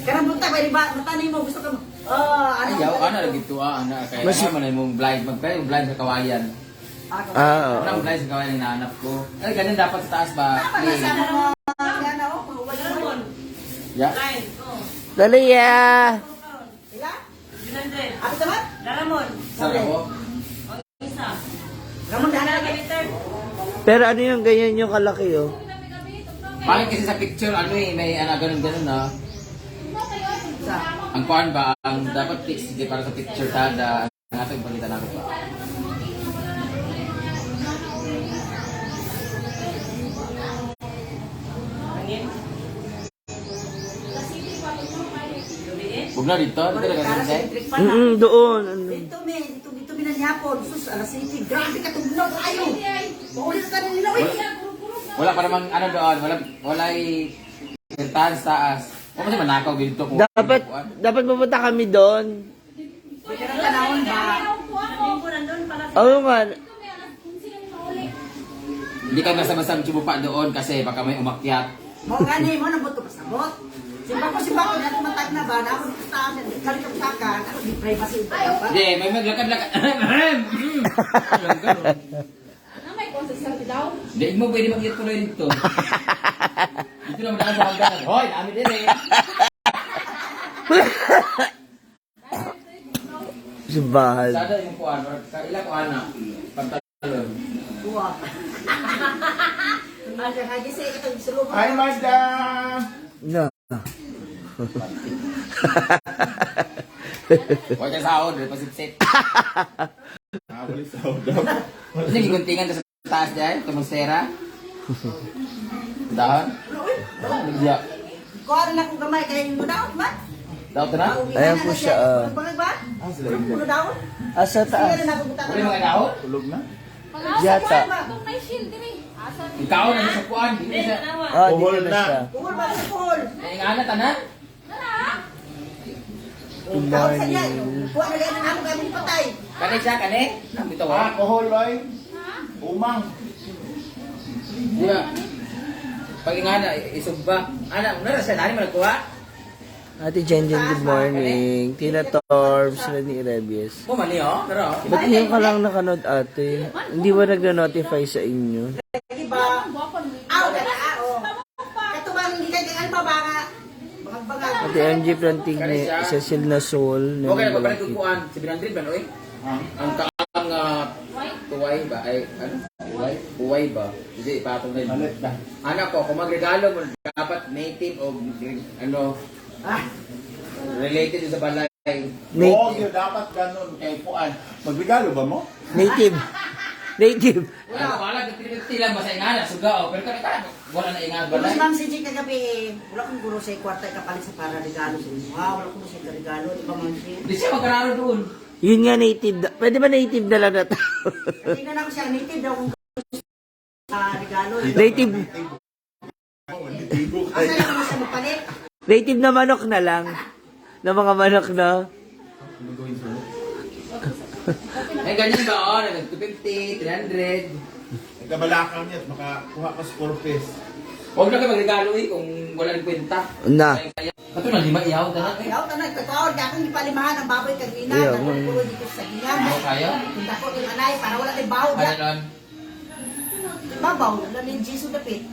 Karang buta ba ba matani mo gusto ka mo. Ano? Ayaw, ano lagi ito ana kaya naman ay mong blind blind sa kawayan. Ano blind sa kawayan na hanap ko. Ay ganyan dapat sa taas ba? Sana mo. Yan ako, wala mo. Ya. Dali ya. Ila? Apa teman? Ramon. Sarap ko. Ramon dana lagi. Pero ano yung ganyan yung kalaki oh? Bakit kasi sa picture ano may ano ganun na. Sa. Ang kuan ba ang dapat sige para sa picture tada ang atong palitan ako ba. Huwag na dito lang kasi. Doon. Dito minanyapon. Sus, alas 7. Grabe ka tugnaw tayo. Maulit ka na nila. Wala pa namang ano doon, wala'y pintahan sa taas. O kasi manakaw dito kung Dapat pupunta kami doon. Pwede ng tanawon ba? Oo nga. hindi ka basta-basta pa doon kasi baka may umakyat. Mo gani mo nabot ko pasabot. Simba ko na tumatag na ba na ako sa amin. Kali ka usakan, ako di privacy ito. Hindi, may maglakad-lakad. Hindi mo pwede mag-iit tuloy dito. Dito naman ako sa hangganan. Hoy, dami din eh. Si Bahal. Sada yung kuhan, ilang kuhan na. Pantalon. Buwa. Ada lagi saya kita disuruh. Hi, madam! Na. Huwag ka sahod, pasipsip. Nakakulis sa daw. Hindi, giguntingan sa taas dyan, tumusera. Dahon? Nagdiya. Kuha na akong gamay kaya yung daw, man. Dahon ito na? Ayan po siya. Bangag ba? Puno daw? Asa taas? Uli mga dahon? Tulog na? Yata. Ikaw na sa kuhan. Hindi na siya. Ah, dito Puhol na na. siya. Puhol ba sa puhol? Nainganat, anak? Good Tawag sa niya. morning. Kuha na ganyan ako kami patay. Kani siya, kani? Nambito ko. Alcohol, ay. Umang. Di ba? Pag ingana, isugba. Anak, nara siya, nani mo nagkuha? Ate Jenjen, good morning. Tina Torbs, Rani Rebies. Bumali, oh. Pero, Ba't ngayon ka lang nakanood, ate? Hindi ba nag-notify sa inyo? Lagi ba? Aw, gana ao. Kato ba hindi ka ganyan pa ba nga? Bangag-bangag. Ate MJ Plantigne, Cecil na Soul, okay, Nani pabalik Balakit. ko kuhan. Si Binandrin ba, no, eh? Ang kaang tuway ba? Ay, ano? Tuway ba? Hindi, ipatong na yun. Malit na. Anak ko, kung magregalo mo, dapat native o ano, related sa balay. Oo, Native. yun, dapat ganun. Kay Puan. Magregalo ba mo? Native. Native. Wala, wala, lang ba sa ingana, suga, pero kaya wala na ingana Kung balay. si Ma'am CJ kagabi, wala kong guro sa kwarta kapalit sa para regalo sa inyo. Wala kong sa regalo, di ba Ma'am CJ? Hindi siya magkararo doon. Yun nga native. Pwede ba native na lang na tao? Tingnan ako siya, native daw kung regalo. Native. Asa lang mo siya mapalit? Native na manok na lang. Na mga manok na. Ay, ganyan ba, oh, nag-250, 300. Nagkabalakaw niya at makakuha ka scorpies. Huwag na kayo magregalo eh, kung wala rin kwenta. Na. Ito na, lima iyaw, tanang eh. Ayaw, tanay, katawad ka akong ipalimahan ang baboy kagina. Ayaw, Nagpulo dito sa gingan. Ako kaya? Punta ko yung anay para wala tayong baho Ano dyan. nun? Babaw, wala ni Jesus dapit.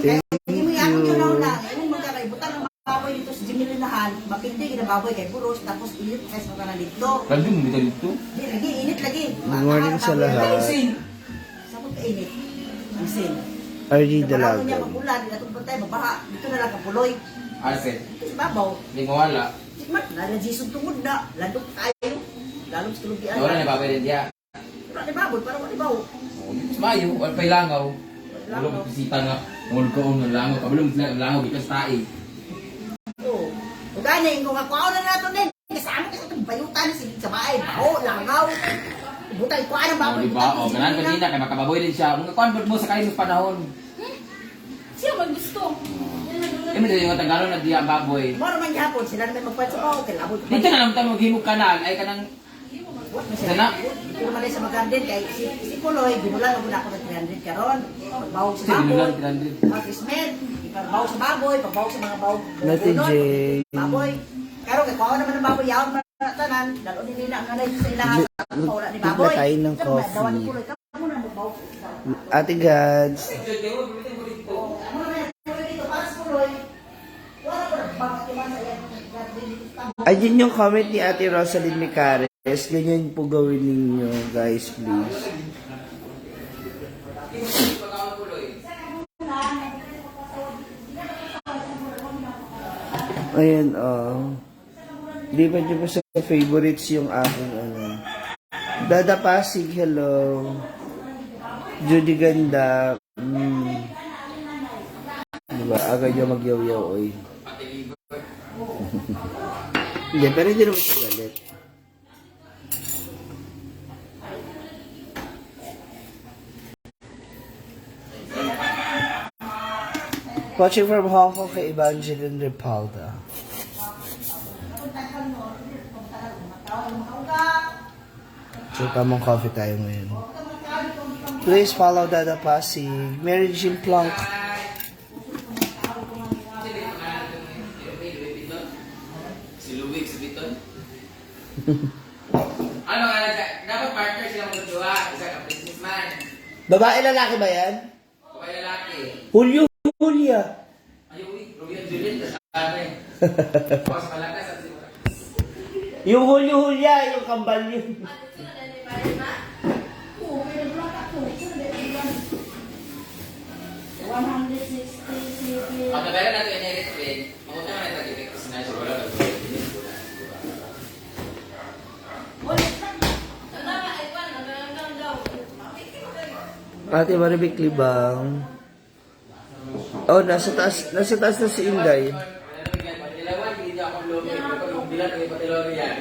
Kaya hindi mo yan kung yun na. Ayaw mo magkaraibutan ng baboy dito sa Jimilinahan. Mapindi ka na baboy kay Puros. Tapos init kasi mga na dito. Lagi mo dito dito. Di lagi, init lagi. Good morning sa lahat. Sabot ka init. Ang sin. RG Kapag niya Dalagan. magulan, natong pantay, mabaha. Dito na lang kapuloy. Alfred, Dito sa babaw. hindi mo wala. Sigmat, nala Jesus tungod na. Ladok tayo. Lalong sa tulubian. Wala na babay din diya. Wala ni baboy, parang wala ni bawo. Mas mayo, wala pa ilangaw. Wala pa bisita nga. Tungod ko ng langaw. Kabalong sila ng langaw, ikas tae. Oo. Kung gani, kung ako na nato din. Kasama ka sa itong bayutan sa bahay. Bao, langaw. Butay ko ang baboy. Diba? O, ganaan kanina, kaya makababoy din siya. Mga convert mo sa kalimos panahon. Siya maggusto. Eh, may yung Tagalog na diya ang baboy. Moro man yapon, sila na may magpatsa pa. Kalabot. Dito na lang tayo maghimog kanal, ay kanang Sana? Dito naman sa magandin kay si Puloy, binulan ako na ako ng 300 karon. Pagbawag sa Kasi binulan baboy. 300. At Ismail, pagbaw sa baboy, pagbaw sa mga baw. Nati Jane. Baboy. Pero kay kuha naman ng baboy, yaon man tanan, dalo ni nila ang nanay sa ilaha sa wala ni baboy. Bigla tayo ng Dawan ni coffee. puloy, ka muna magbaw. Ate Gads. Ayun yung comment ni Ate Rosalyn Micares. Ganyan po gawin ninyo, guys, please. Ayan, oh. Di ba nyo ba sa favorites yung aking ano? Dada Pasig, hello. Judy Ganda. Diba? Aga nyo magyaw-yaw, oy. Hindi, pero hindi naman siya galit. Watching from Hong Kong kay Evangeline Repalda. So, tamang coffee tayo ngayon. Please follow Dada Pasig. Mary Jean Plunk. Si Luwig, si Biton. Ano, dapat partner sila magdua, isa ka businessman. Babae lalaki ba yan? Babae lalaki. Julio Julia. Ayaw, Romeo and Juliet, kasama eh. Tapos malakas at simula. Yung Julio Julia, yung kambal yun. Pag nabera natin yung explain, makunta man natin yung sinay sa wala. Ate Maribik Libang. Oh, nasa taas na si Inday. Pagdilawan, hindi ako lumit. Kung bilan, ay patilawan yan.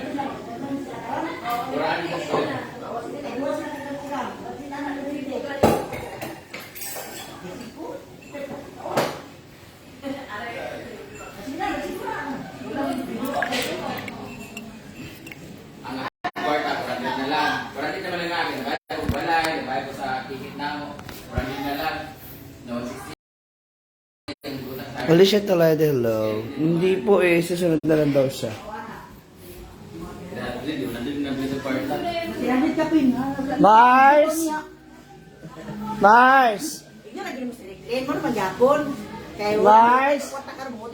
Kuraan ko siya. Ang kwarta, kurang na lang. Kurang na lang namin. Nabayad ko balay, nabayad ko sa ticket na mo. Kurang na lang. No, 60. Alicia Toledo, hello. Hindi po eh, susunod na lang daw siya. Sinanit ka pin, ha? Mars! Mars! Ikaw na mo sila. Mo naman yapon. Kaya Mars! wata ka mo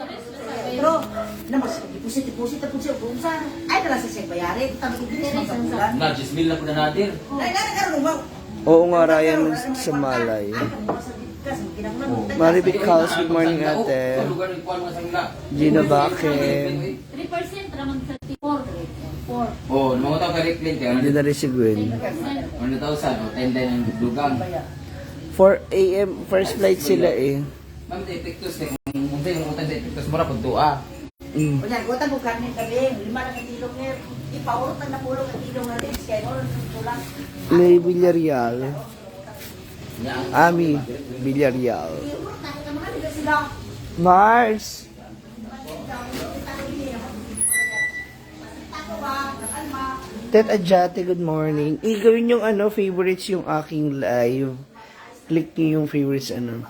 pero na mas deposit tapos siya kung saan ay dala sa siyang bayarin tapos hindi sa bulan. Na, 10,000 lang po na natin. Ay na karon mo. Oo nga, Ryan sa Malay. Maribik House, good morning ate. Gina Baque. 3% naman 34. Oh, mga ka reclaim kayo. Hindi na rin si Gwen. 100,000 o 10 din ang dugang. 4 a.m. first flight sila eh. Ma'am, sa epektos eh. Kung sa'yo yung utang sa epektos, mura pag tua. Kunya gota ko kanin kami, 5 na kilo nga. Ipaurot na pulo ka kilo nga rin kaya no tulang. May Villarreal. Ami, Villarreal. Iurot na ka mga diga sila. Mars! Tako ba, alma. Tet Adjate, good morning. Gawin yung ano, favorites yung aking live. Click niyo yung favorites ano.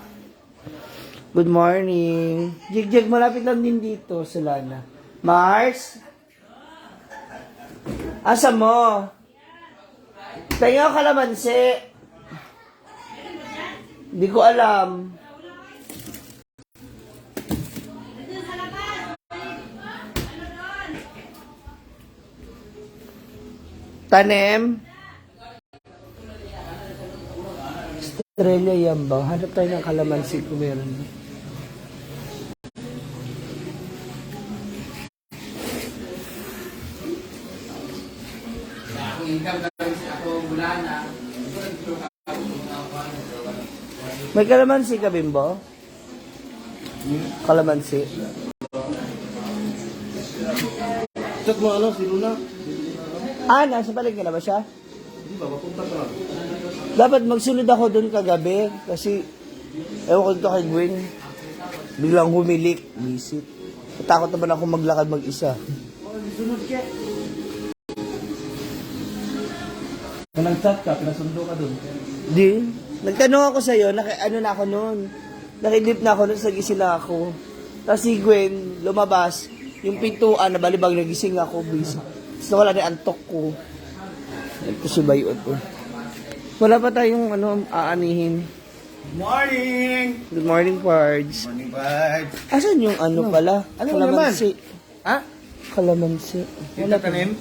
Good morning. Jigjag, malapit lang din dito sa Lana. Mars? Asa mo? Tayo kalamansi. Hindi ko alam. Tanem? Australia yan ba? Hanap tayo ng kalamansi kung meron. Kung income kami sa ako bulana, May kalamansi ka, Bimbo? Kalamansi. Chat mo ano, si Luna? Ah, nasa palengke na ba siya? Dapat magsunod ako dun kagabi kasi ewan ko dito kay Gwen. Biglang humilik, visit. Natakot naman ako maglakad mag-isa. Kung nag-chat ka, pinasundo ka dun. Di. Nagtanong ako sa'yo, ano na ako noon. Nakidip na ako, nagising na ako. Tapos si Gwen, lumabas. Yung pintuan, nabalibag, nagising ako, busy. Tapos wala na yung antok ko. Ito si Bayot. Wala pa tayong aanihin. Morning! Good morning, Pards. Morning, bud. Asan yung pala? Ano Kalamansi. Ha? Kalamansi. Dito tanim?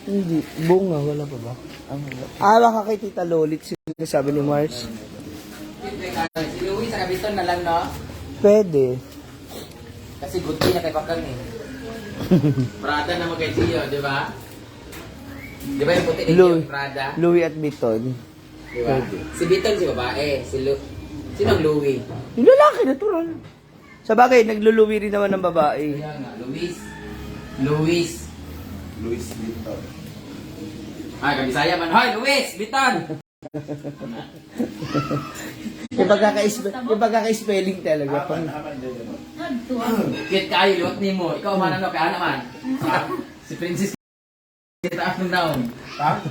Hindi. Bunga, wala pa ba? Baka kay Tita Lolit, sinasabi ni Mars. Si Louie sa Kabiton na lang, no? Pwede. Kasi good na kay Pakang eh. Prada na kay Gio, di ba? Di ba yung puti ni Gio, Prada? Louis at Biton. Di ba? Si Biton si babae, sino ang Louie? Yung lalaki, natural. Sa bagay, nagluluwi rin naman ng babae. Kaya nga, Luis. Luis Victor. Ay, kabisaya man. Hoy, Luis! Biton! Yung pagkaka-spelling talaga. Haman din yun. Kit kayo, liwat ni mo. Ikaw man ano, kaya naman. Si Princess kita anong naon. Ha?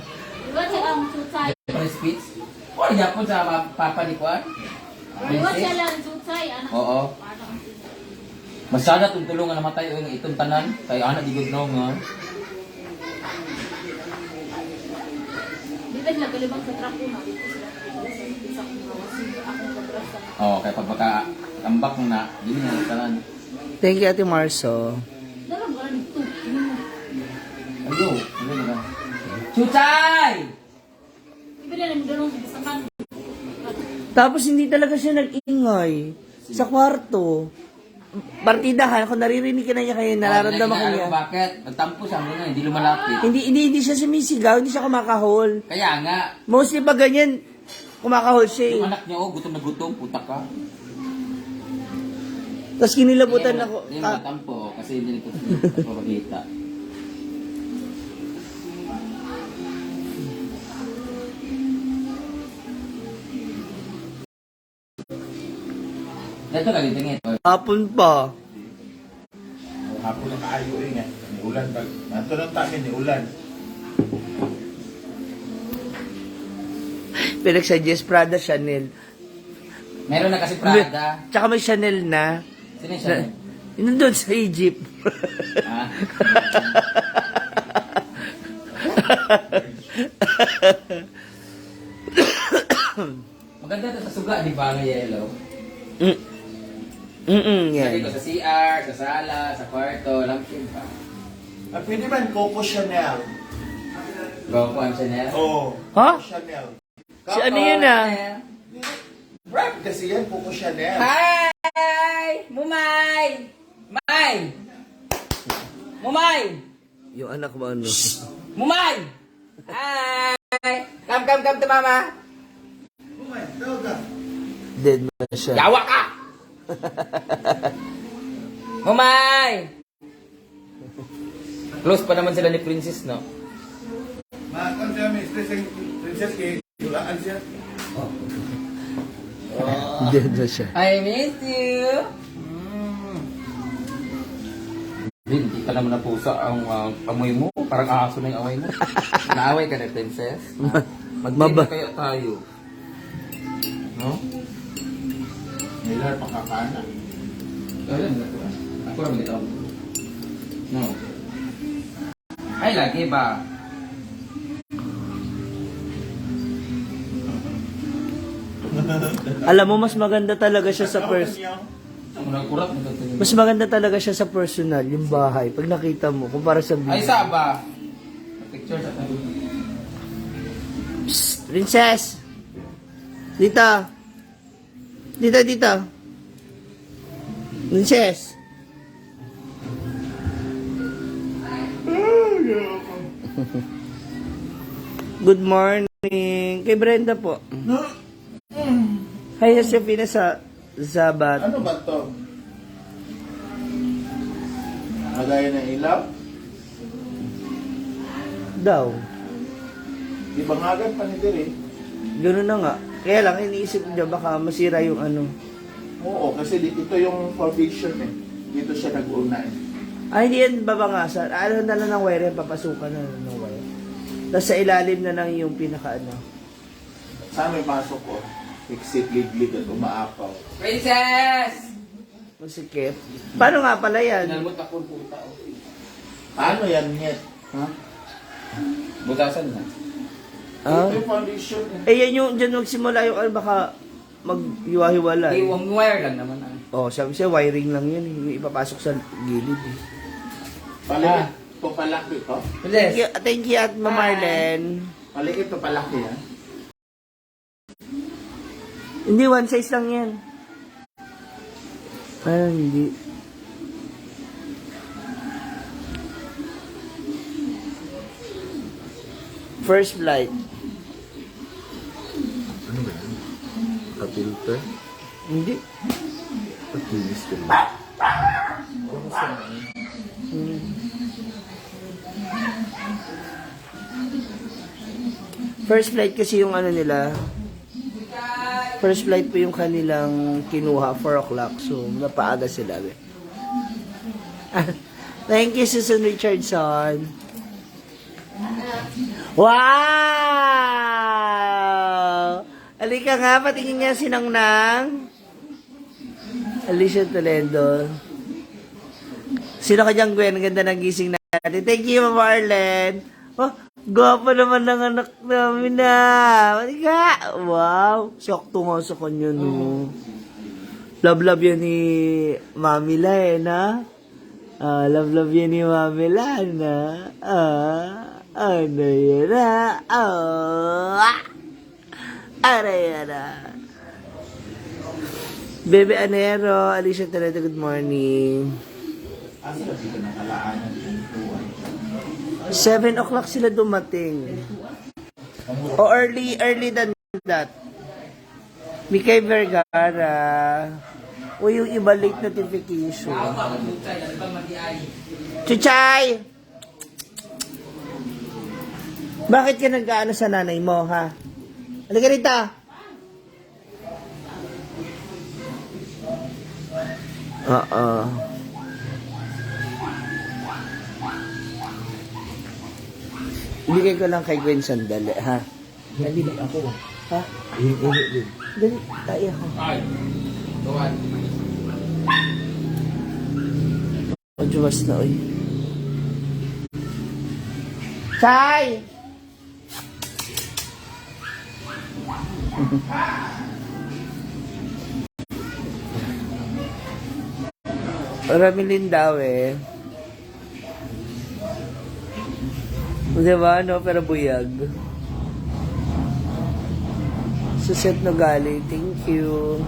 Diba siya ang sutsay? Para speech? O, yapon sa papa ni Kwan? Diba siya lang sutsay? Anak Oo. parang Masada itong tulungan na matay o itong tanan. Kaya anak di good nga. di ba sila galibang sa trapo na? Dito sila isa kong hawasin. Akong kabrasa. Oo, kaya pag makakambak mo na, di mo na tanan. Thank you, Ate Marso. Dalam ka lang ito. Ayo, ano na ba? Chuchay! Di ba lang ganun sa kan? Tapos hindi talaga siya nag-ingay sa kwarto. Partidahan, kung naririnig ka na niya kaya nararamdaman ko niya. Bakit? Nagtampo siya mo na, hindi lumalapit. Hindi siya sumisigaw, hindi siya kumakahol. Kaya nga, Mostly pag ganyan, kumakahol siya yung eh. anak niya, oh, gutom na gutom, putak ka. Tapos kinilabutan ako. Hindi mo natampo, kasi hindi nito papagita. Dito ka dito ngito. Hapon pa. Hapon na kaayo eh nga. Ni ulan pag. Nato lang tamin ni ulan. Pinagsuggest Prada, Chanel. Meron na kasi Prada. Tsaka may Chanel na. Sino yung siya? Yun nandun sa Egypt. Ha? Maganda ito sa suga, di ba? Ang yellow. Lagi Yan. ko sa CR, sa sala, sa kwarto, lampin pa. Pwede man Coco Chanel. Go po ang Chanel. Oo. Ha? Coco Chanel. Si ano yun ah? Brand kasi yan, Coco Chanel. Hi! Mumay! May! Mumay! Yung anak mo ano? Mumay! Hi! Come to mama! Dead na siya. Yawa ka! Mumay! Close pa naman sila ni Princess, no? Makakon siya, may princess kay Yulaan siya. Dead na siya. I miss you! Hindi ka naman napusa ang amoy mo. Parang aso na yung amoy mo. Naaway ka na, Princess. Mag-dinner kaya tayo. No? Nila pakakana. Alam mo na ito. Ako naman ito. No. Ay, lagi ba? Alam mo, mas maganda talaga siya sa Kurap mo ito. Mas maganda talaga siya sa personal, yung bahay. Pag nakita mo, kumpara sa Ay, video. saba. Picture sa tayo. Psst, Princess! Dita! Dita! Princess! Good morning! Kay Brenda po. Hi, Josefina sa Zabat. Ano ba to? Magaya ng ilaw? Daw. Di ba ngagan pa ni Diri? Ganun na nga. Kaya lang, iniisip niya baka masira yung ano. Oo, kasi ito yung foundation eh. Dito siya nag-una eh. Ay, hindi yan babangasan. Ano na lang ng wire, papasukan na lang ng wire. Tapos sa ilalim na lang yung pinaka ano. Saan may pasok ko? Exit liglig at umaapaw. Princess! Masikip. Paano nga pala yan? Nalmot ako puta. Ano yan, Nyet? Ha? Butasan na. Ah? Ito yung foundation. Yan yung dyan magsimula yung ano, baka maghiwa-hiwalay. Wire lang naman. Sabi siya, wiring lang yun. Yung ipapasok sa gilid. Palikit. Ito palaki ko. Thank you, at Marlen. Palikit ito palaki yan. Hindi, one size lang yan. Parang hindi. First flight. Ano ba yan? Ka-filter? Hindi. Pag-linis ko lang. First flight kasi yung ano nila. First flight po yung kanilang kinuha, 4 o'clock. So, napaaga sila. Thank you, Susan Richardson. Wow! Halika nga, patingin niya sinang nang. Alicia Toledo. Sino ka dyan, Gwen? Ang ganda ng gising natin. Thank you, Mama Arlen. Oh, gwapo naman ng anak namin na. Halika. Wow. Sakto nga sa kanya, no. Love yan ni Mami La, na? Love yan ni Mami La, na? Ano yan, na? Ano yan, na? Bebe Anero, Alicia Toledo, good morning. Asa na dito nakalaan ng pintuan? 7 o'clock sila dumating. O early than that. Mikay Vergara. O yung iba late notification. Chuchay! Bakit ka nag-aano sa nanay mo, ha? Halika rita. Ibigay ko lang kay Gwen sandali, ha? Hindi na ako. Ha? Ihingi din. Dali, tayo ako. Ay. Tuwan. Maduwas na, oy. Chay! Ramilin daw eh. Diba, no? Pero buyag. Suset no gali. Thank you.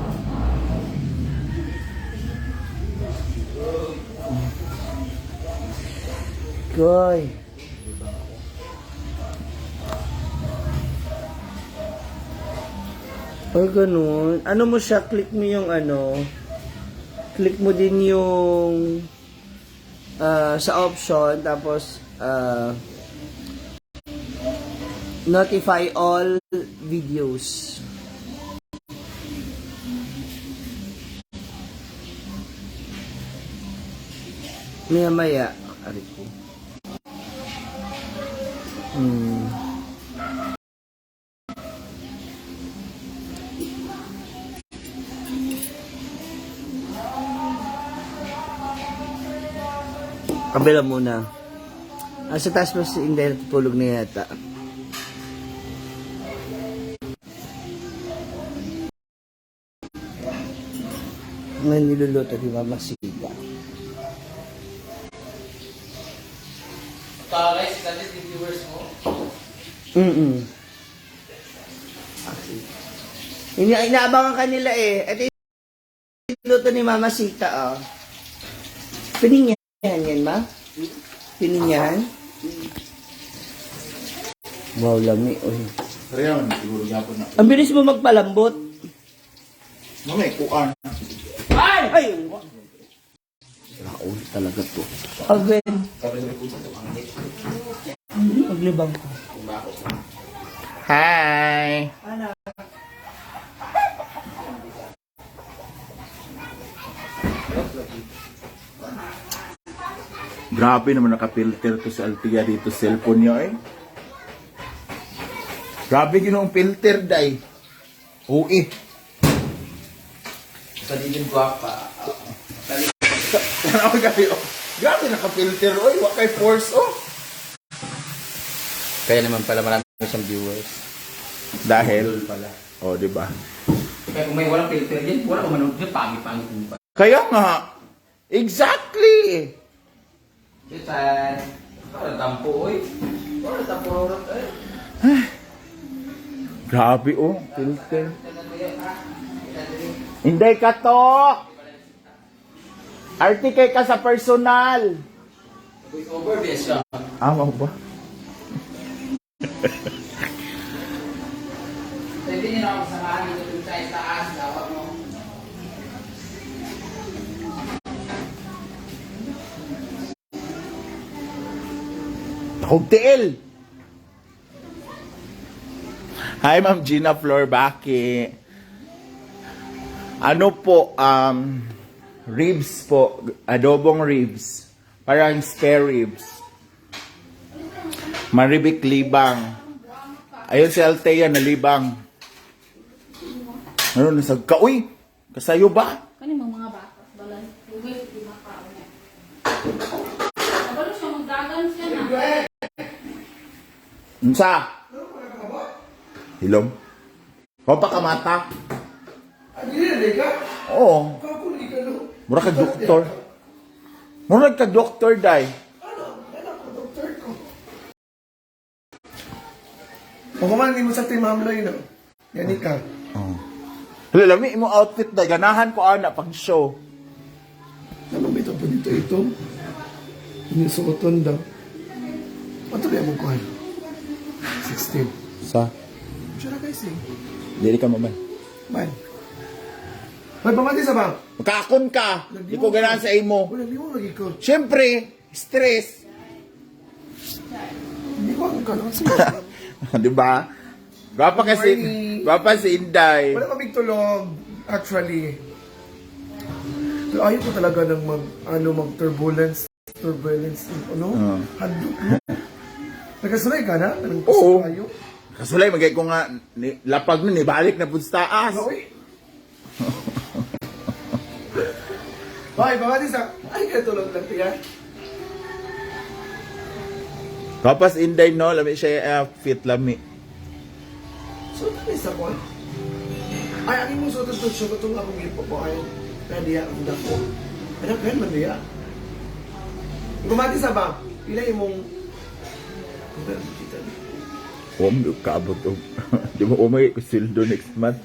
Goy. Ay, ganun. Ano mo siya? Click mo yung ano. Click mo din yung sa option. Tapos, notify all videos. Maya-maya. Arit ko. Kabila muna. Sa taas mo si Inday natutulog na yata. Ngayon niluluto di Mama Sita. Guys, is that the viewers mo? Inaabangan kanila eh. Ito yung luto ni Mama Sita, oh. Pininyan yan, ma? Pininyan? Wow, lami, oh. Pero yan, siguro niya ako na. Ang bilis mo magpalambot. Mamay, kuan. Ay! Ay! Raul talaga to. Agwen. Maglibang ko. Hi! Grabe naman nakapilter to sa Altia dito sa cellphone niya eh. Grabe ginoong filter day. Ui. Sa digin guwapa. Ano kayo? Grabe naka-filter, oy. Wa kay force, oh. Kaya naman pala marami siyang viewers. Dahil, Pala. oh, di ba? Kaya kung may walang filter dyan, wala kang manood dyan, pangit-pangit mo pa. Kaya nga. Exactly. Titan. Wala dampo, oy. Wala dampo, rorot, eh. Grabe, oh. Filter. Hindi ka to. Artikay ka sa personal. Voice over, best siya. Amaw ba? Pwede niyo na ako samahan dito dun sa taas, dapat mo. Hugtiil. Hi, Ma'am Gina Florbaki. Ano po, ribs po, adobong ribs. Parang spare ribs. Maribik libang. Ayun si Althea na libang. Ano, nasagka? Uy, kasayo ba? Kani mga bata, balay. Uwi, di makaon niya. Kabalo siya, magdagan siya na. Unsa? Hilom? O pa ka mata? Oo. Mura ka doktor. Mura ka doktor, day. Pagkuman, hindi mo sa team hamloy, no? Yan ka. Oh. Lalami mo outfit, day. Ganahan ko ana pag show. Ano ba ito po dito? Ito? Inusukoton daw. Ano ba yung kuhan? 16. Sa? Sure guys eh. Dili ka maman. Man. May pamati sa bang? Makakon ka. Di ko ganahan sa imo. Wala, hindi mo lagi ko. Siyempre, stress. Hindi ko ang kanon sa Di ba? Gwapa kasi, Morning. gwapa si Inday. Wala kaming tulog, actually. Pero ayaw ko talaga ng mag-turbulence, Oo. handok, no? Nagkasulay ka na? Anong Oo. ayaw? Kasulay, magay ko nga, lapag nun, ibalik na po sa taas. Uy! Hoy, pamati sa... Ay, kaya tulog lang, tiga. Kapas Inday, no? Lami siya fit, lami. So, tani sa ko. Ay, ang imong sutot to siya, itong akong ipo po ay nadiya ang dako. Ano, kaya man diya? Gumati sa ba? Pila imong... Kita. Kaabot o. Di mo umay ko sildo next month.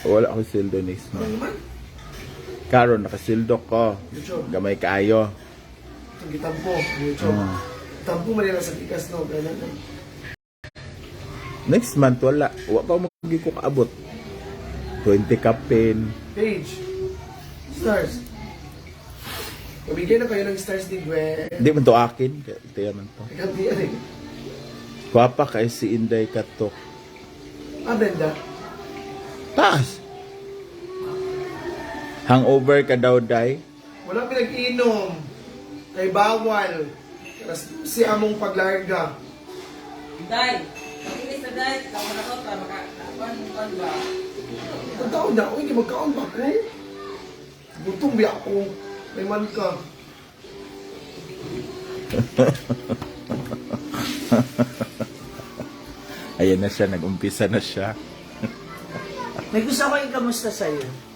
Wala ako sildo next Ano month. naman? Karon, nakasildo ko. YouTube. Gamay kaayo. Itong gitampo, YouTube. Tampo man nila sa tikas, no? Kaya na. Next month, wala. Wala pa magi ko kaabot. 20 kapin. Page. Stars. Pabigyan na kayo ng stars ni Gwen. Hindi man to akin. Ito yaman to. Ikaw di rin. Kwapa kay si Inday Katok. Ah, Brenda. Taas! Hangover ka daw, Day? Wala pinag-inom. Kay bawal. Si among paglarga. Day, makinis na day, tama na ko, tama ka. Ano ba? Ang taon na, uy, magkaon ba ko? Butong biya ako. May man ka. Ayan na siya, nag-umpisa na siya. May gusto ko yung kamusta sa'yo.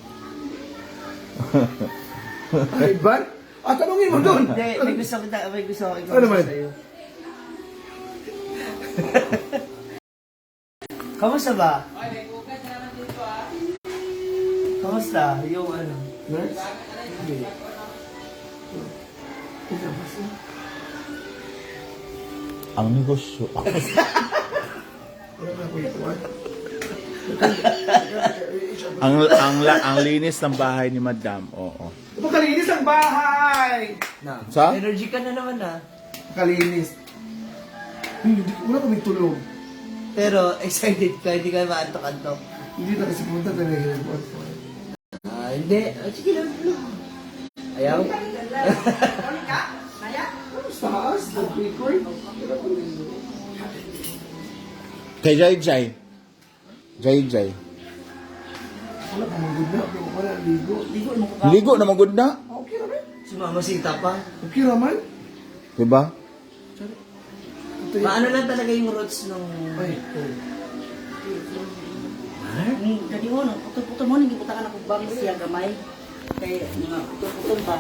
Ay, ba? Ah, tanungin mo doon. Hindi, may gusto ko yung Ano naman? sa'yo. Kamusta ba? Kamusta? Yung ano? Nurse? Hindi. Ang negosyo. Wala na ako ikuan. ang linis ng bahay ni Madam. Oo. Makalinis ang bahay! Sa? Energy ka na naman ah. Makalinis. Wala kaming tulog. Pero excited ka, hindi ka maantok-antok. Hindi na kasi pumunta tayo na ginagawa. Ah, hindi. Ah, sige lang. Ayaw. Sa taas, nag-record. Kay Jai Jai. Jai Jai. Wala pa mong good Wala, ligo. Ligo mo ko. Ligo na magod na. Okay naman. Si Mama Sita pa. Okay naman. Diba? Maano lang talaga yung roots nung... Ay, Kadi mo, putol-putol mo, hindi puta ka na kung bang siya gamay. Kaya mga putol-putol ba?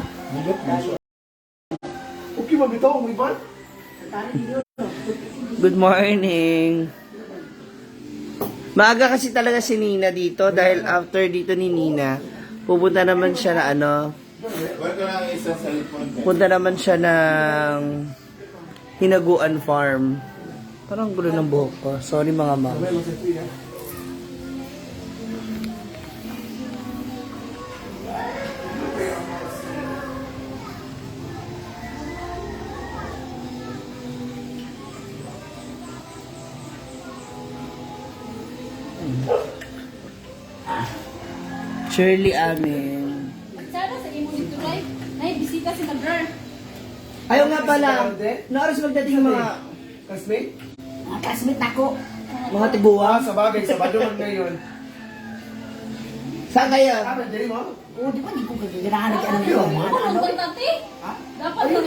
okay ba bitaw mo iba? Good morning. Maaga kasi talaga si Nina dito dahil after dito ni Nina, pupunta naman siya na ano, punta naman siya ng Hinaguan Farm. Parang gulo ng buhok ko. Sorry mga ma'am. Shirley Amin. Sana sa imo dito live. Nay, bisita si Nagger. Ayaw nga pala. Naaras magdating ng mga Classmate? Mga classmate ako. mga tibuwa. Sa bagay, Sabado man ngayon. Saan kayo? Dali mo? Oo, di ba hindi ko gaganahan na ano yun? Ano Ano? nung tati? Dapat nung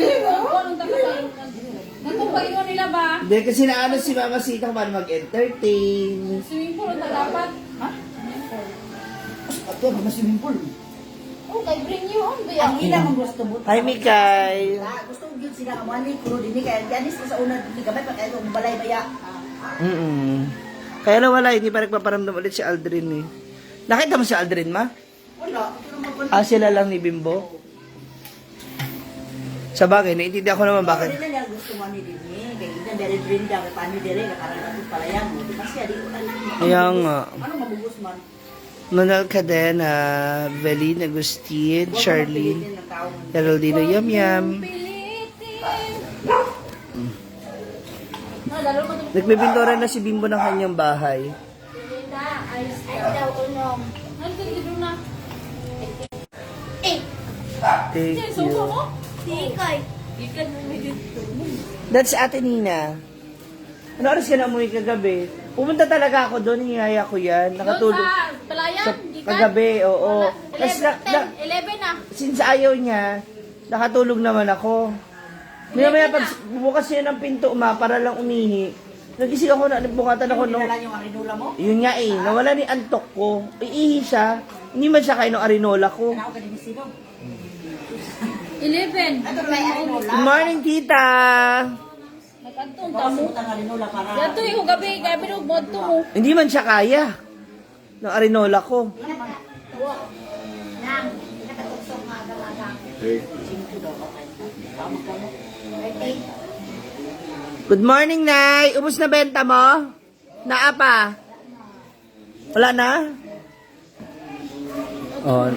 tati kayo. Nagkumpayo nila ba? Hindi kasi naano si Mama Sita para mag-entertain. Swimming pool na dapat. Ha? Ito, mga swimming pool. Okay, bring you on ba Ang ina mong gusto mo. Hi, Mikay. Gusto ko yun sila kamali, kulo din kaya Janis ko sa una, hindi ka ba, kaya kung balay baya. Kaya nawala, hindi pa nagpaparamdam ulit si Aldrin eh. Nakita mo si Aldrin, ma? Wala, ito naman Sila lang ni Bimbo. Sa bagay, naiintindihan ko naman bakit. Hindi na niya gusto mo ni Dini, kaya hindi na dahil rin niya, kaya paano dire, parang natin palayan mo. Di ba siya, di ko alam. Kaya nga. Ano mabubus man? Manal Cadena, Veline Agustin, Charlene, Pilitin ng tao. Geraldino Yam Yam. Pilitin. Lalo ko ito. Nagpipintura na si Bimbo ng kanyang bahay. Ay, daw, unom. Nandun dito na. Thank Suko you. mo? Tikay. Ikan mo dito. That's Ate Nina. Ano oras ka na umuwi kagabi? Pumunta talaga ako doon, hihaya ko yan. Nakatulog. Doon sa palayan? Sa Gikan? kagabi, oo. Wala. Tapos 11 na. since ayaw niya, nakatulog naman ako. Maya pag bukas niya ng pinto, para lang umihi. Nagising ako na, bukatan ako no. Dinala yung arinula mo? Yun nga eh, nawala ni antok ko. Iihi siya. Hindi man siya kain ng arinola ko. Ano ka din sino? 11. Ano na yung arinula? Good morning, tita! Nagkantong Tapos tamo. utang arinula para... Yato yung gabi nung modto mo. Hindi man siya kaya ng arinola ko. Good morning, Nay! Ubus na benta mo? Naa pa? Wala na? Oh,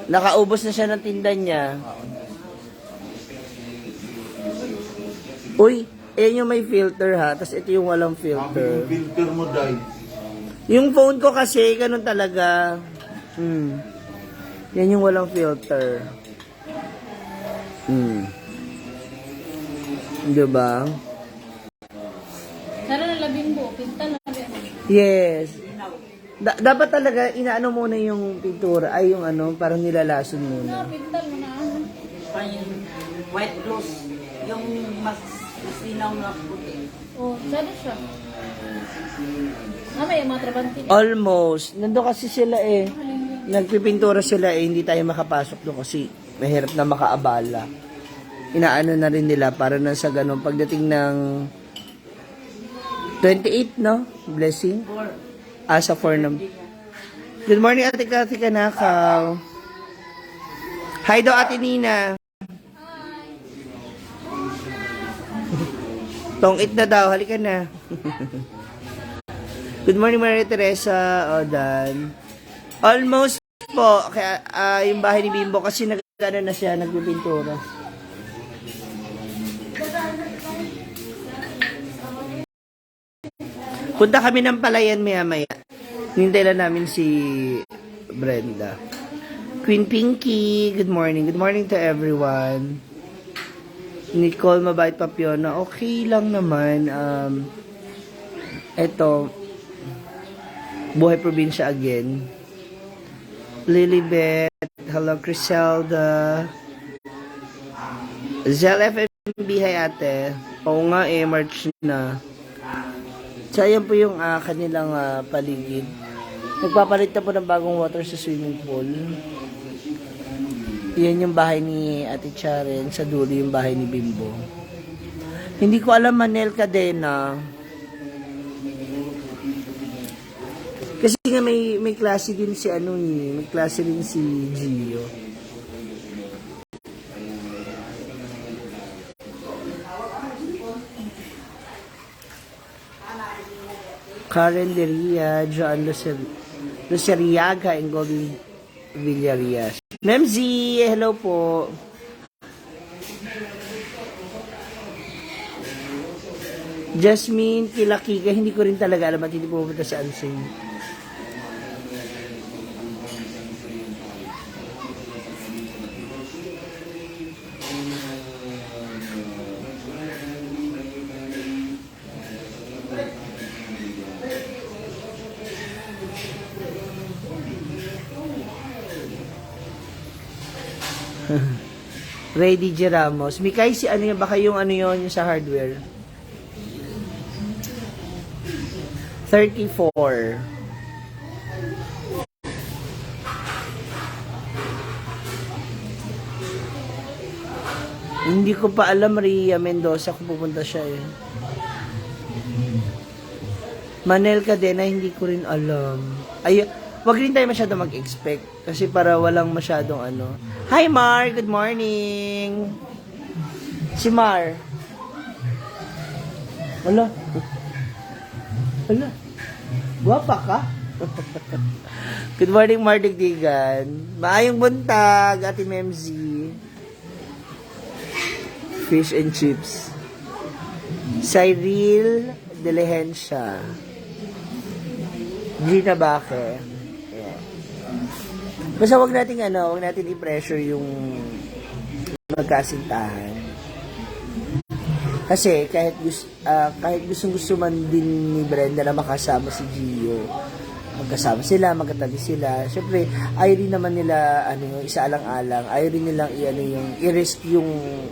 nakaubos na siya ng tinda niya. Uy, ayan yung may filter ha, tapos ito yung walang filter. Filter mo, Day. Yung phone ko kasi, ganun talaga. Yan yung walang filter. Diba? Sana nalabing mo. Pinta na rin. Yes. Dapat talaga, inaano muna yung pintura, ay yung ano, parang nilalason muna. Pinta mo na. Parang yung white gloss. Yung mas sinaw na puti. Oh, sana siya. May mga trabante. Almost. Nandun kasi sila eh. Nagpipintura sila eh, hindi tayo makapasok doon kasi mahirap na makaabala. Inaano na rin nila para na sa ganun. Pagdating ng 28, no? Blessing. Sa 4 na. Good morning, Ate Kathy Kanakaw. Hi daw, Ate Nina. Tong-it na daw, halika na. Good morning, Maria Teresa Odan. Almost po, kaya yung bahay ni Bimbo kasi nagkano na siya, nagpipintura. Punta kami ng Palayan maya-maya. Nintay lang namin si Brenda. Queen Pinky, good morning. Good morning to everyone. Nicole Mabait Papiona, okay lang naman. Eto, buhay probinsya again. Lilibet. Hello, Criselda. Zel FMB, hi ate. Oo nga March na. So, ayan po yung kanilang paligid. Nagpapalit na po ng bagong water sa swimming pool. Yan yung bahay ni Ate Charen. Sa dulo yung bahay ni Bimbo. Hindi ko alam, Manel Cadena. Kasi nga may klase din si may klase din si Gio. Karen Deria, Joan Luceriaga, and Golden Villarias. Memzi, hello po. Jasmine Kilakiga, hindi ko rin talaga alam at hindi pumunta sa Ansing. Ray DJ Ramos. Mikay, si ano yun? Baka yung yung sa hardware. 34. Hindi ko pa alam, Ria Mendoza, kung pupunta siya eh. Manel Cadena, hindi ko rin alam. Ay, wag rin tayo masyado mag-expect. Kasi para walang masyadong Hi Mar, good morning. Si Mar. Wala. Wala. Wapa ka? Good morning, Mar Digdigan. Maayong buntag, Ate Memzi. Fish and chips. Cyril Delehencia. Gina Baque. Yeah. Basta wag natin i-pressure yung magkasintahan. Kasi kahit gusto man din ni Brenda na makasama si Gio, magkasama sila, magkatabi sila. Syempre, ayaw rin naman nila isa-alang-alang. Ayaw rin nilang i-risk yung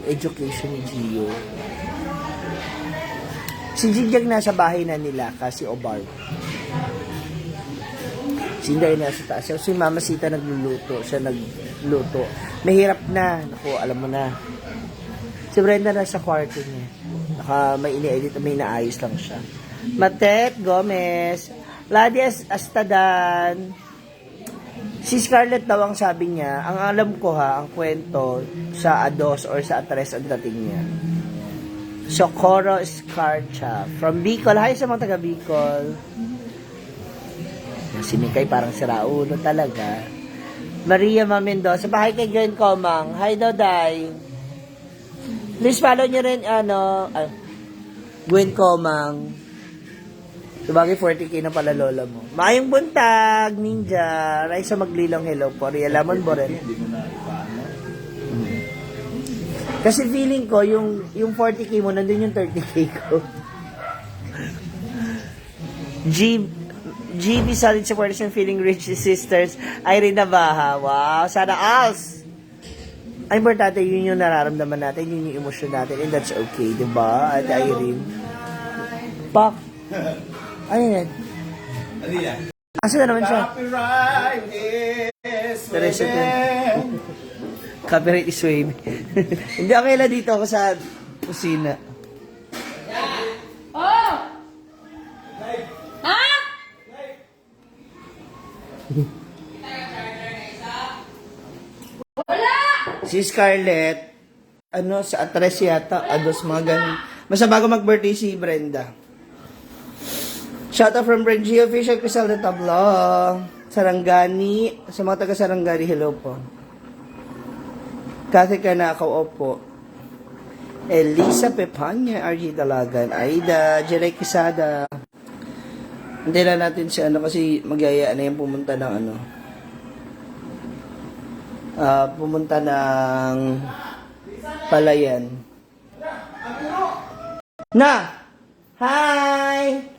education ni Gio. Si Jigjag nasa bahay na nila kasi Obar. Si Inday nasa taas. Si Mama Sita nagluluto. Siya nagluto. Mahirap na. Naku, alam mo na. Si Brenda nasa kwarto niya. May ini-edit, may naayos lang siya. Matet Gomez. Ladies Astadan. Si Scarlett daw ang sabi niya, ang alam ko ang kwento sa A2 or sa A3 ang dating niya. Socorro Escarcha. From Bicol. Hi sa mga taga Bicol. Si Mikay parang siraulo talaga. Maria Mendoza. Bahay kay Gwen Comang. Hi daw, Day. Please follow nyo rin, Gwen Comang. Sabagay, 40k na pala lola mo. Maayong buntag, Ninja. Raisa Maglilong, hello po. Ria Lamon Boren. Kasi feeling ko, yung 40k mo, nandun yung 30k ko. GB solid supporters and feeling rich sisters. Irene Nabaha. Wow, sana alls. Ay, importante, yun yung nararamdaman natin, yun yung emosyon natin, and that's okay, diba? At Irene. Pak. Ano yan? Ano yan? Asa na naman siya? Copyright is waving. Copyright is waving. Hindi ako kailan dito ako sa kusina. Oh! Ha? Wala! Si Scarlett, sa A3 yata, A2, mga ganun. Basta bago mag-birthday si Brenda. Shout out from Brengie Official Crystal de Tablo. Sarangani, sa mga taga Sarangani, hello po. Kasi ka na ako, opo. Elisa Pepanya, RG Dalagan, Aida, Jerry Quesada. Hindi na natin si kasi magyayaan na yung pumunta ng pumunta ng Palayan. Na! Hi!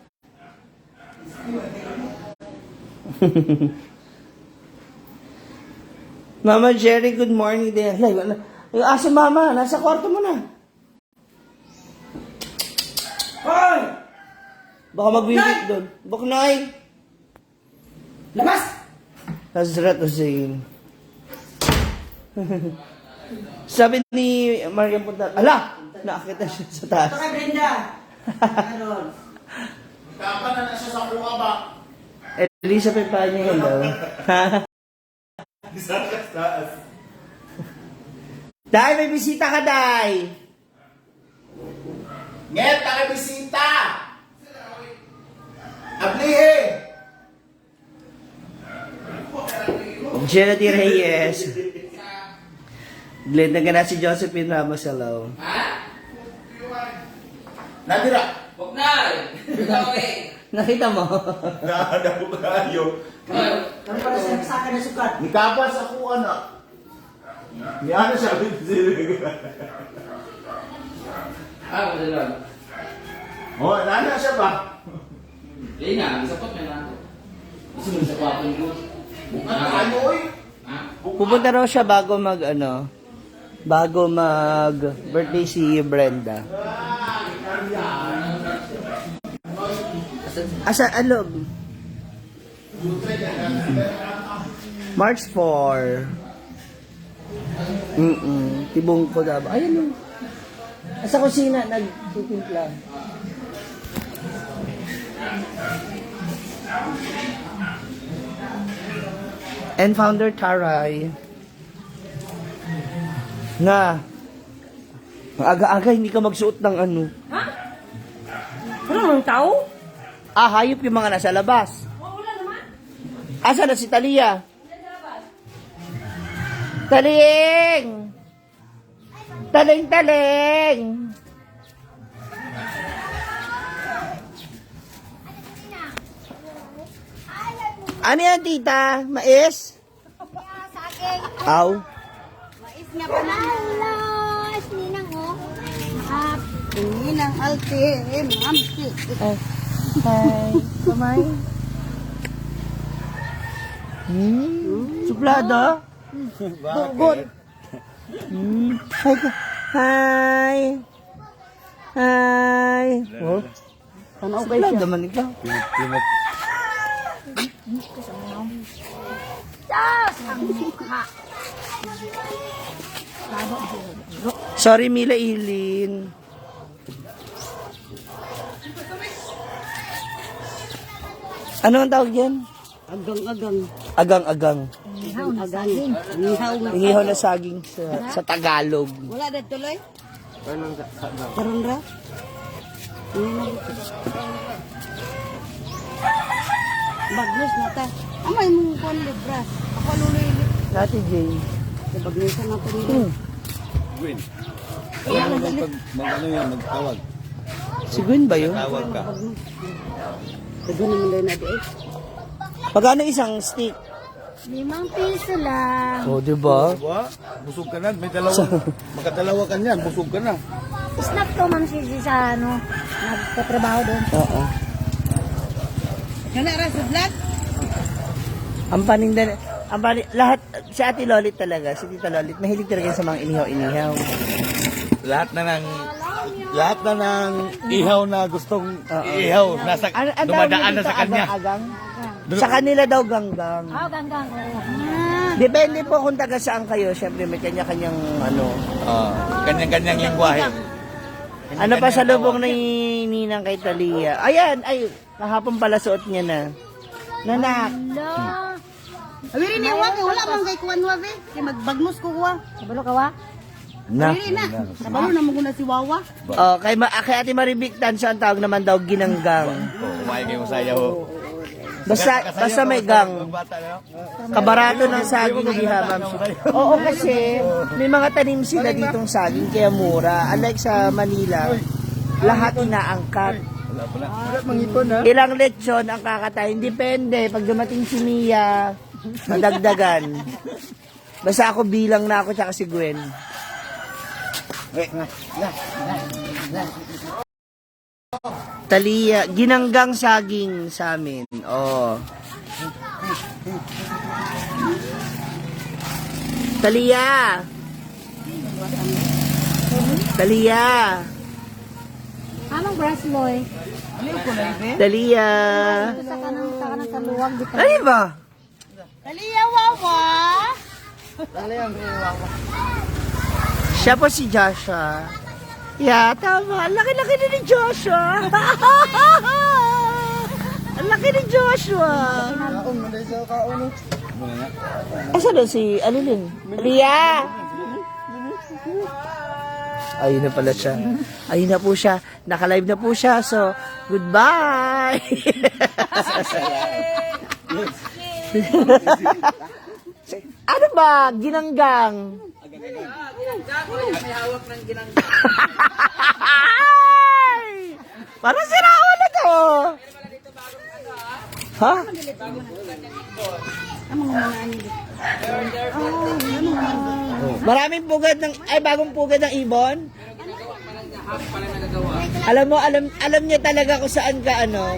Mama Jerry, good morning din. Ay, wala. Yung aso mama, nasa kwarto mo na. Hoy! Baka magwiwit doon. Buknoy! Labas! Hazrat Hussein. Sabi ni Mariam Punta, ala! Nakakita siya sa taas. Ito kay Brenda. Ano? Kapan na siya sa kuha ba? Elizabeth pa niya, hello. Sa taas. Day, may bisita ka, Day! Nget, nakibisita! Ablihe! Jenna D. Reyes. Glenda ka na si Josephine Ramos, hello. Nadira! Huwag na! Nakita mo? Nakada ko kayo. Ano pala siya sa akin na sukat? Nikapas ako, anak. Ni ano siya? Ah, wala lang. Oh, nana siya ba? Hindi nga, isapot na lang. Gusto mo sa kwapon ko. Ano, oy? Pupunta raw siya bago mag birthday si Brenda. Asa alog? March 4. Tibong ko daw. Ayun. Asa kusina nagtitimpla. And founder Taray. Nga. Aga-aga hindi ka magsuot ng ano. Ano mang tao? Ah, hayop yung mga nasa labas. Wala naman. Asa na si Talia? Taling! Taling! Ano yan, tita? Mais? Sa akin. Aw. Mais nga pa na. Hello, Ninang oh. Ninang Alte, Mamsi. Hi. Kamay. Suplado? Good. Hi. Hi. Oh. Ano okay Suplado naman ikaw. Tas, ang mukha. Sorry, Mila Ilin. Ano ang tawag yan? Agang-agang. Agang-agang. Agang. Nihaw na. Hingihaw na saging sa Tagalog. Wala na tuloy? Karon ra? Bagnes na ta. Amay mong kon libra. Ako lulili. Dati, Jane. Bagnesan na to nila. Si Gwen ba yun? Dago naman dahil na di eh. Magkano isang stick? 5 piso lang. Oh, di ba? Busog ka na, may dalawa. Magkadalawa ka niyan, busog ka na. Snack to, Ma'am Sisi, sa ano, nagtatrabaho doon. Oo. Kana ra sudlat? Ang panindan, lahat, si Ate Lolit talaga, si Tita Lolit, mahilig talaga sa mga inihaw-inihaw. Lahat na ng ihaw na gustong ihaw, nasa, Ang dumadaan tawag na sa dito, kanya. Agang-agang? Sa kanila daw ganggang. Oh, ganggang. Depende po kung taga saan kayo. Siyempre may kanya-kanyang ano. Kanyang-kanyang lingwahe. Ano pa sa lubong ni Ninang kay Talia? Ayan, ay, kahapon pala suot niya na. Nanak. Awiri ni wa wala man kay kuan wa be. Kay magbagnos ko wa. Sabalo ka wa? Na. Awiri na. Sabalo na mo na si Wawa. Oh, kay Ate Maribiktan siya ang tawag naman daw ginanggang. Kumain kayo sa iyo. Basta may gang. Kabarato ng saging diha, ma'am. Oo, kasi may mga tanim sila ditong saging kaya mura. Unlike sa Manila, lahat inaangkat. Ilang lechon ang kakatayin. Depende. Pag dumating si Mia, madagdagan. Basta ako bilang na ako tsaka si Gwen. Talia, ginanggang saging sa amin. Oh. Talia! Talia! Anong brush boy? Talia! Sa kanang kaluwag dito. Ano ba? Talia wawa. Siya po si Joshua. Yeah, tama. Ang laki-laki na ni Joshua. Ang laki ni Joshua. Asa doon si Alilin? Ria! Ayun na pala siya. Ayun na po siya. Naka-live na po siya. So, goodbye! Ano ba? Ginanggang. May hawak ng ginanggang. Parang sirao na to. Ha? Maraming pugad ng bagong pugad ng ibon. Alam niya talaga kung saan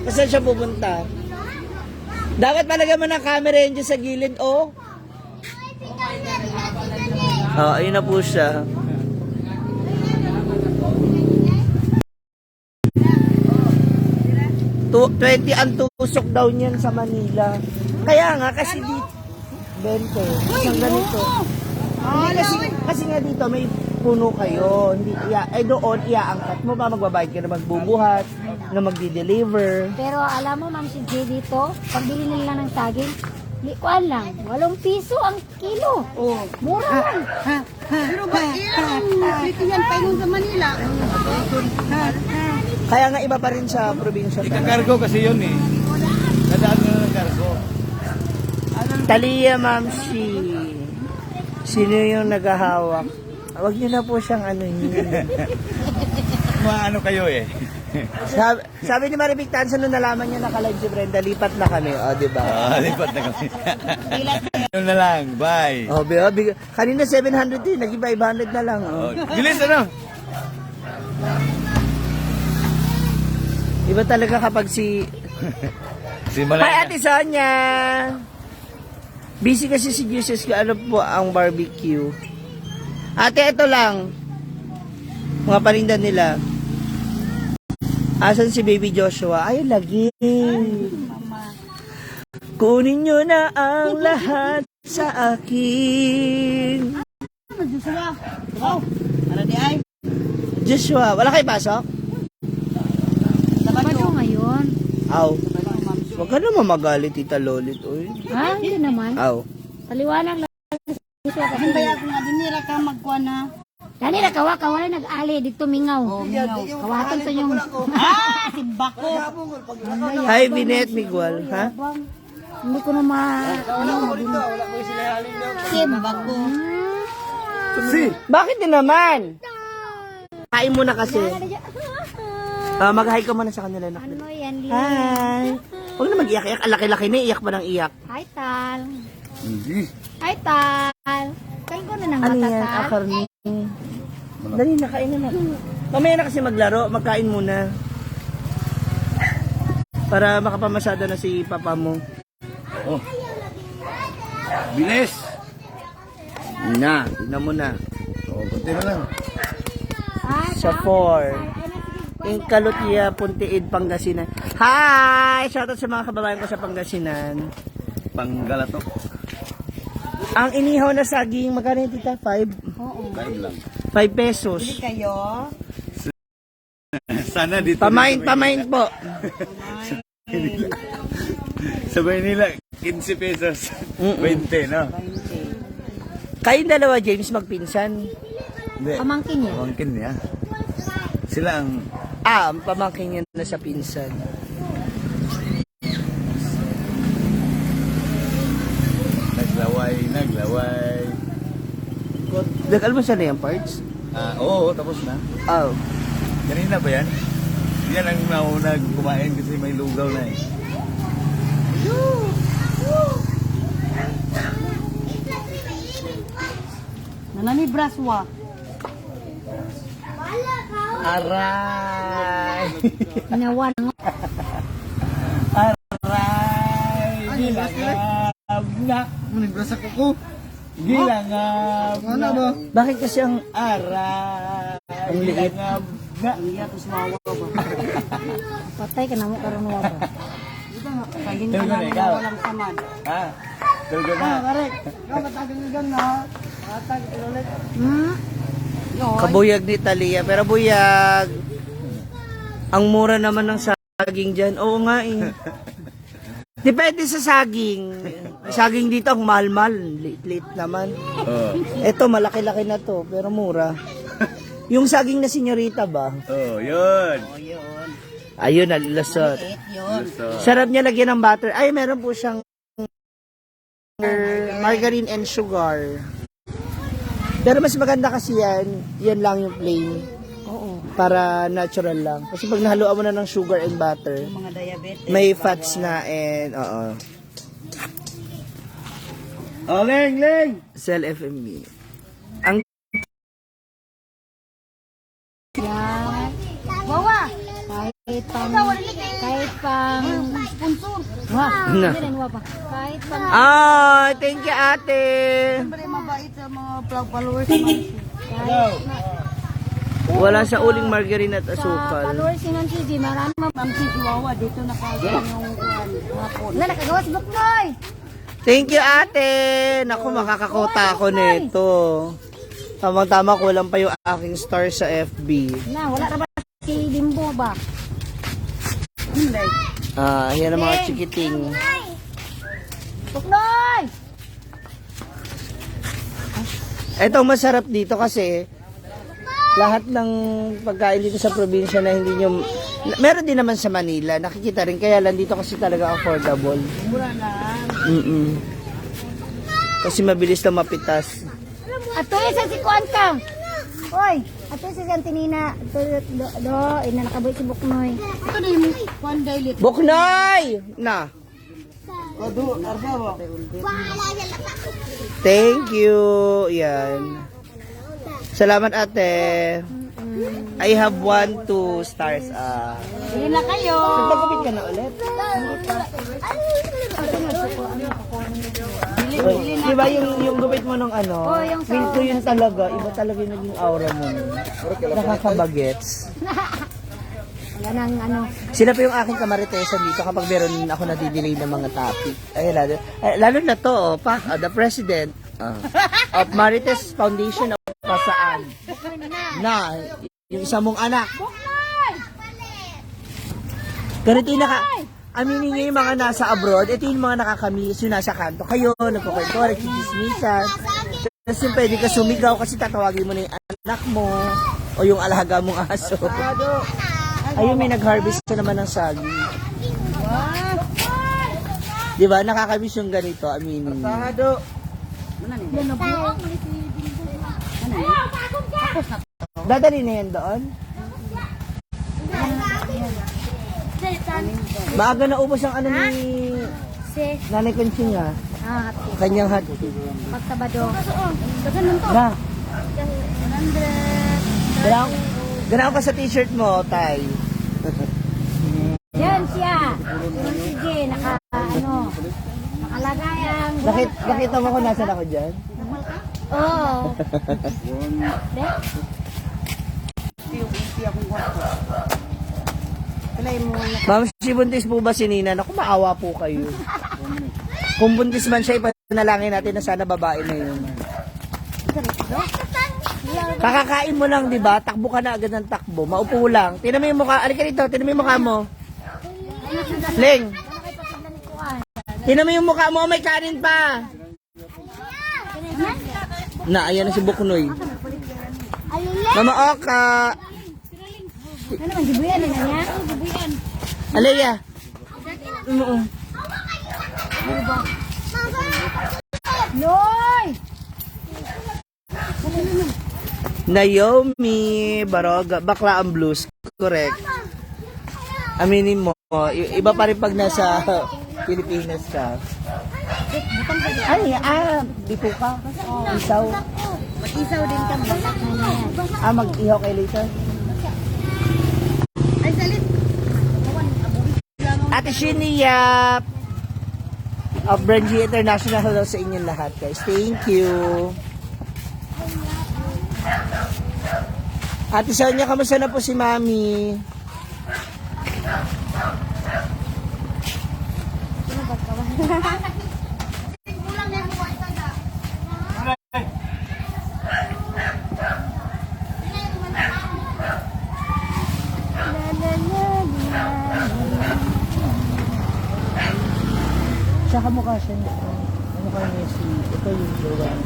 kung saan siya pupunta. Dapat palagyan mo ng camera yun dyan sa gilid, oh. Oh, ayun na po siya. 20 ang tusok daw niyan sa Manila. Kaya nga, kasi dito, 20. Isang ganito. Kasi nga dito, may puno kayo. Doon, iaangkat mo ba? Magbabayad ka na magbubuhat, na magdi-deliver. Pero alam mo, Ma'am si Jay dito, pagbili nila ng saging, kuan lang, 8 piso ang kilo. Oh. Mura lang. Pero ba ilang yan pa yun sa Manila? Kaya nga iba pa rin sa probinsya. Ikakargo kasi yun eh. Nadaan na ng kargo. Talia Mamsi. Sino yung naghahawak? Huwag niyo na po siyang Maano kayo eh. sabi ni Maribik Tansa nung nalaman niya nakalive si Brenda, lipat na kami. O, diba? Lipat na kami. Yun na lang. Bye. O, kanina 700 din, naging 500 na lang. O. Bilis ano? Iba talaga kapag si... Si Hi, Malaya. Ate Sonia! Busy kasi si Jesus ko, ano po ang barbecue. Ate, ito lang. Mga paninda nila. Asan si Baby Joshua? Ay, lagi. Kunin nyo na ang lahat sa akin. Joshua, wala kayo pasok? Sabado ngayon. Aw. Huwag ka naman magalit, Tita Lolit. Uy. Ha? Hindi naman. Aw. Paliwanag lang. Ang baya kung adinira ka magkuha na. Dani na wala nag-ali dito mingaw. Kawatan to yung Simba ko. Hi, Binet Miguel. Ha? bang. Hindi ko na Simba ko. Bakit din naman? Kain mo na kasi. Mag-hi ka muna sa kanila. Nak. Ano yan, Lili? Hi. Huwag na mag-iyak-iyak. Ang laki-laki na. Iyak pa ng iyak. Hi, Tal. Hi, Tal. Kain ko na ng Ano mata, yan? Tal. Akarni. Dali na, kain na. Mamaya na kasi maglaro. Magkain muna. Para makapamasada na si papa mo. Oh. Bilis. Na, tingnan mo na. Oh, kunti na lang. Sa 4. Yung Kalutya, Puntiid, Pangasinan. Hi! Shoutout sa mga kababayan ko sa Pangasinan. Panggalatok. Ang inihaw na saging, magkano yun, Tita? 5? Oo. 5 lang. 5 pesos. Kayo? Sana dito. Pamain po. Sa Maynila, 15 pesos. 20, no? Kayong dalawa, James, magpinsan. Hindi. Pamangkin niya. Pamangkin niya. Sila ang... Ang pamangkin niya na sa pinsan. Naglaway. Nag-almusal na yung parts? Oo, tapos na. Oh. Kanina ba yan? Yan ang naunag kumain kasi may lugaw na eh. Nanani braswa. Aray! Ginawa ng Aray! Nilagab na. Munibras ako ko. Gilang Ano ba? Bakit kasi ang ara. Ang liit. Patay ka na mo karon wa ba. Kaging Tulgo na ikaw. walang saman. Ha? Tulgo na. Correct. Ikaw matagang gang na. Matag ulit. kabuyag ni Talia. Pero buyag. Ang mura naman ng saging dyan. Oo nga eh. Depende sa saging. Saging dito ang mahal-mahal. Late-late naman. Oh. Ito, malaki-laki na to. Pero mura. Yung saging na senyorita ba? Oh, yun. Ayun, lasot. Sarap niya lagyan ng butter. Ay, meron po siyang margarine and sugar. Pero mas maganda kasi yan lang yung plain. Oo. Para natural lang. Kasi pag nahaluan mo na ng sugar and butter, Mga diabetes. may fats na and, oo. Oh, Leng! Cell FMB. Ang Yan. Wawa. Kahit pang Sponsor. Wah, Na. hindi rin wa pa. Kahit pang ah, thank you ate. Siyempre mabait sa mga vlog followers naman. Wala sa uling margarine at sa asukal. followers ni Nang CG, marami Ma'am si Chihuahua dito nakagaan yung hapon. wala nakagawa si Buknoy. Thank you ate. Naku, makakakota ako nito. Tamang-tama ko lang pa yung aking star sa FB. Na, wala ra ba si Limbo ba? Ah, yan ang mga chikiting. Buknoy! Ito masarap dito kasi lahat ng pagkain dito sa probinsya na hindi nyo, meron din naman sa Manila, nakikita rin, kaya lang dito kasi talaga affordable. Mura na. Kasi mabilis lang mapitas. Ato isa si Kuan ka. Oy, ato isa si Antinina. Ina nakaboy si Buknoy. Ito na yung one daily. Buknoy! Na. Thank you. Yan. Salamat ate. I have 1, 2 stars. Bili na kayo. Nagpagupit ka na ulit? Di ba yung gupit mo ng ano? Oh, yung sa- Feel ko yun talaga. Iba talaga yung naging aura mo. Nakakabagets. Wala nang ano. Sila pa yung aking kamaritesan dito kapag meron ako nadidelay ng mga topic. Ay, lalo na to, the president of Marites Foundation of Pasaan. Na, yung isa mong anak. Ganito yung aminin niyo yung mga nasa abroad, ito yung mga nakakamiss, yung nasa kanto. Kayo, nagkukwento, nagchichismisan. Tapos yung pwede ka sumigaw kasi tatawagin mo na yung anak mo o yung alaga mong aso. Ayun, may nag-harvest ka naman ng saging. Di ba? Nakakamiss yung ganito, aminin niyo. Dadali na yan doon? Maaga na ubos ang ano ni Si Nanay Conching ha. hati. Kanyang hati. Pagtabado. Na. Ganaw ka sa t-shirt mo, Tay. Yan siya. Sige, nakalagayang. Nakita mo ko nasan ako dyan? Oo. Ma'am, si buntis po ba si Nina? Naku, maawa po kayo. Kung buntis man siya, ipanalangin natin na sana babae na yun. Kakakain mo lang, di ba? Takbo ka na agad ng takbo. Maupo lang. Tinan mo yung mukha. Alika rito, tinan mo yung mukha mo. Leng. Tinan mo yung mukha mo. May kanin pa. Na, ayan na si Buknoy. Mama Oka. Ano naman, gibuyan na niya? Gibuyan. Alaya. Noy! Naomi Baroga, bakla ang blues. Correct. Aminin mo, iba pa rin pag nasa Pilipinas ka. Ay, dito ka. Isaw. Mag-isaw din kami. Mag-ihaw kay later. Ay, salit. Ate Shiniyap. of Brandy International. Hello sa inyong lahat, guys. Thank you. Ate Sonia, kamusta na po si Mami? Siya kamukha siya niya. Kamukha niya si... Ito yung Joanne.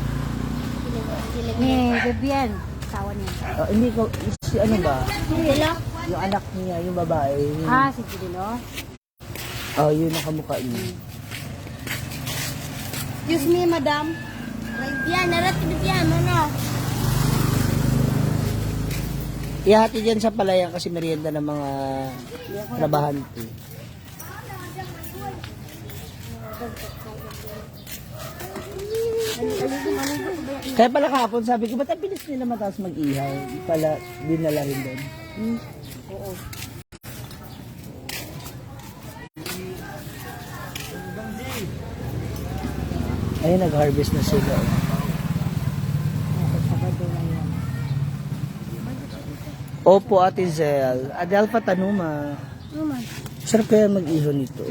Gabian. Asawa niya. Hindi ko... Si ano ba? Dilo? Yung anak niya, yung babae. Si Dilo. Yun ang kamukha niya. Excuse me, madam. Yan, narating yan. Ano? Ihati dyan sa palayan kasi merienda ng mga trabahante. Kaya pala kahapon sabi ko, ba't ang bilis nila mataas mag-ihaw? Pala, dinala rin doon. Oo. Ayun, nag-harvest na sila. Opo, Ate Zel. Adelfa Tanuma. Sarap kaya mag-ihaw nito.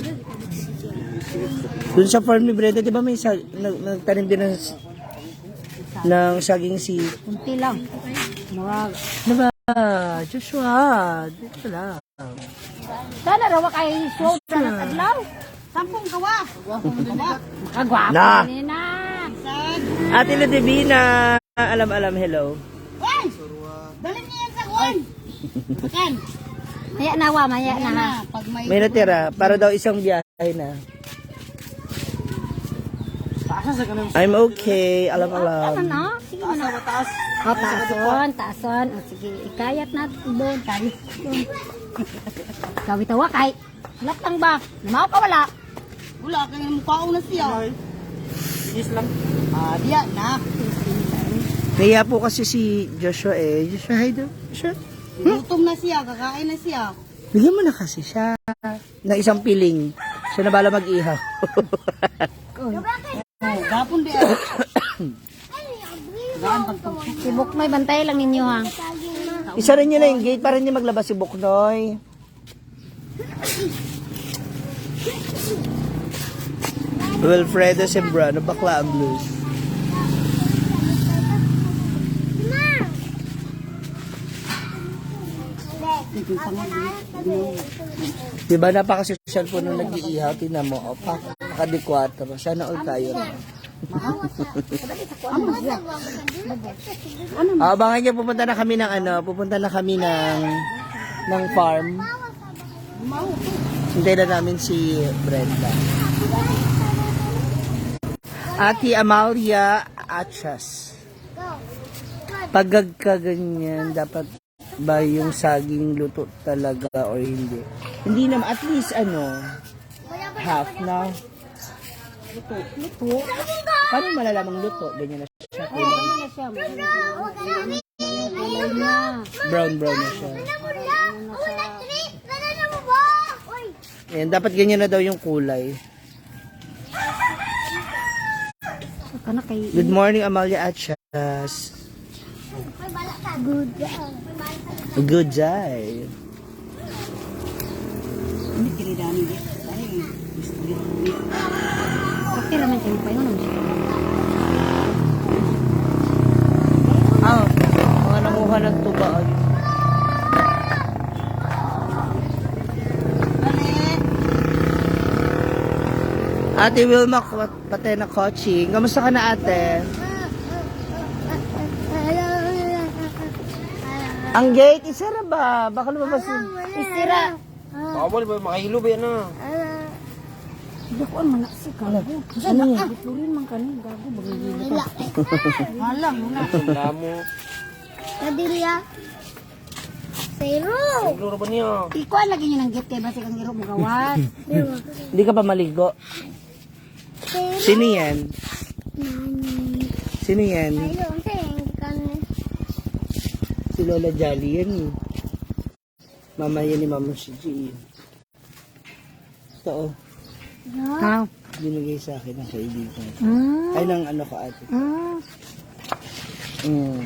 Doon sa farm ni Brenda, di ba may nagtanim din ng saging si... Kunti lang. Marag. Diba? Joshua, dito lang. Sana raw kay show sa adlaw. Sampung gawa. Kagwapo Na. ni na. Ate Ludivina, alam, hello. Uy! Dalhin niya yan sa kuwan. Makan. Maya nawa, maya na ha. Pag may... May natira, para daw isang biyahe na. I'm okay, Ano alam. na? Sige mo na. Taason. O, sige, ikayat natin doon. Kayat doon. Kawitawa kay. Halap lang ba? Namaw ka wala. Wala, kaya mukha ko na siya. Diyan na. Kaya po kasi si Joshua Joshua, hi do. Joshua. Gutom na siya, kakain na siya. Bigyan mo na kasi siya na isang piling. Siya na bala mag-ihaw. Gapon di Si Buknoy, bantay lang ninyo ha. Isa rin niyo na yung gate para hindi maglabas si Buknoy. Wilfredo Sembrano, Bakla ang Blues. Diba napaka-social po nung nag-iihaw, tinan mo, pakadikwatro. Sana all tayo na. Abangan niyo, pupunta na kami ng farm. Hintay na namin si Brenda. Ate Amalia Achas. Pagkagaganyan, dapat ba yung saging luto talaga o hindi? Hindi naman, at least half na. Luto? Paano malalamang luto? Ganyan na siya. Brown na siya. Ayan, dapat ganyan na daw yung kulay. Good morning, Amalia Achas. Good day. Kasi naman kayo pa yun. Mga nanguha ng tuba. Ate Wilma, patay na coaching. Kamusta ka na, ate? Ang gate, isara ba? Baka lumabas yun. Isira. Bawal ba? Makahilo ba yan na? Hindi ko ang manaksik ka. Ano yan? Biturin man ka na. Gago, bagay-gili ka. Halang na. Wala mo. Nadilya. Zero. Siguro ba niya? Ikuan lagi nyo ng gift kay basi kang iro mo gawas. Hindi ka pa maligo. Sino yan? Sino yan? Si Lola Jolly yan eh. Mama yan ni Mama si G. Ito oh. Ha? binigay sa akin ng kaibigan. Mm. Ay, ng ano ko ate. Mm.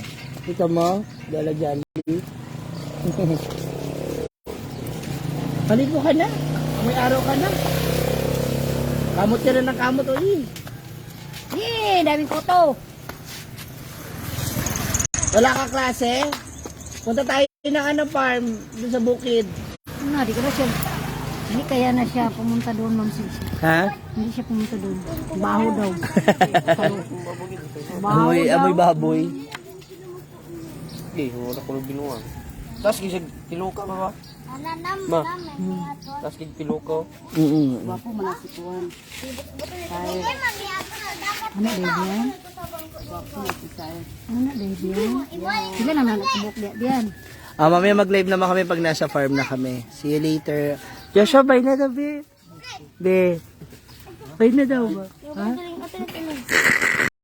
Kita mo? Dala Jollibee. Paligo ka na. May araw ka na. Kamot ka na ng kamot, uy. Yee, daming koto. Wala ka klase? Punta tayo ng ano farm, doon sa bukid. Di ko na siya. Hindi kaya na siya pumunta doon, Ma'am Sisi. Ha? Hindi siya pumunta doon. Baho daw. Amoy baboy. Hindi, wala ko nang binuang. Tapos kisag tiluka ba ba? Ma, tapos kig tiluka. Wapo manasikuan. Ano, Debian? Ano, Debian? Sila naman nakabuk diyan. Mamaya mag-live naman kami pag nasa farm na kami. See you later. Joshua, bye na daw, be. Be. Bye na daw ba? Ha?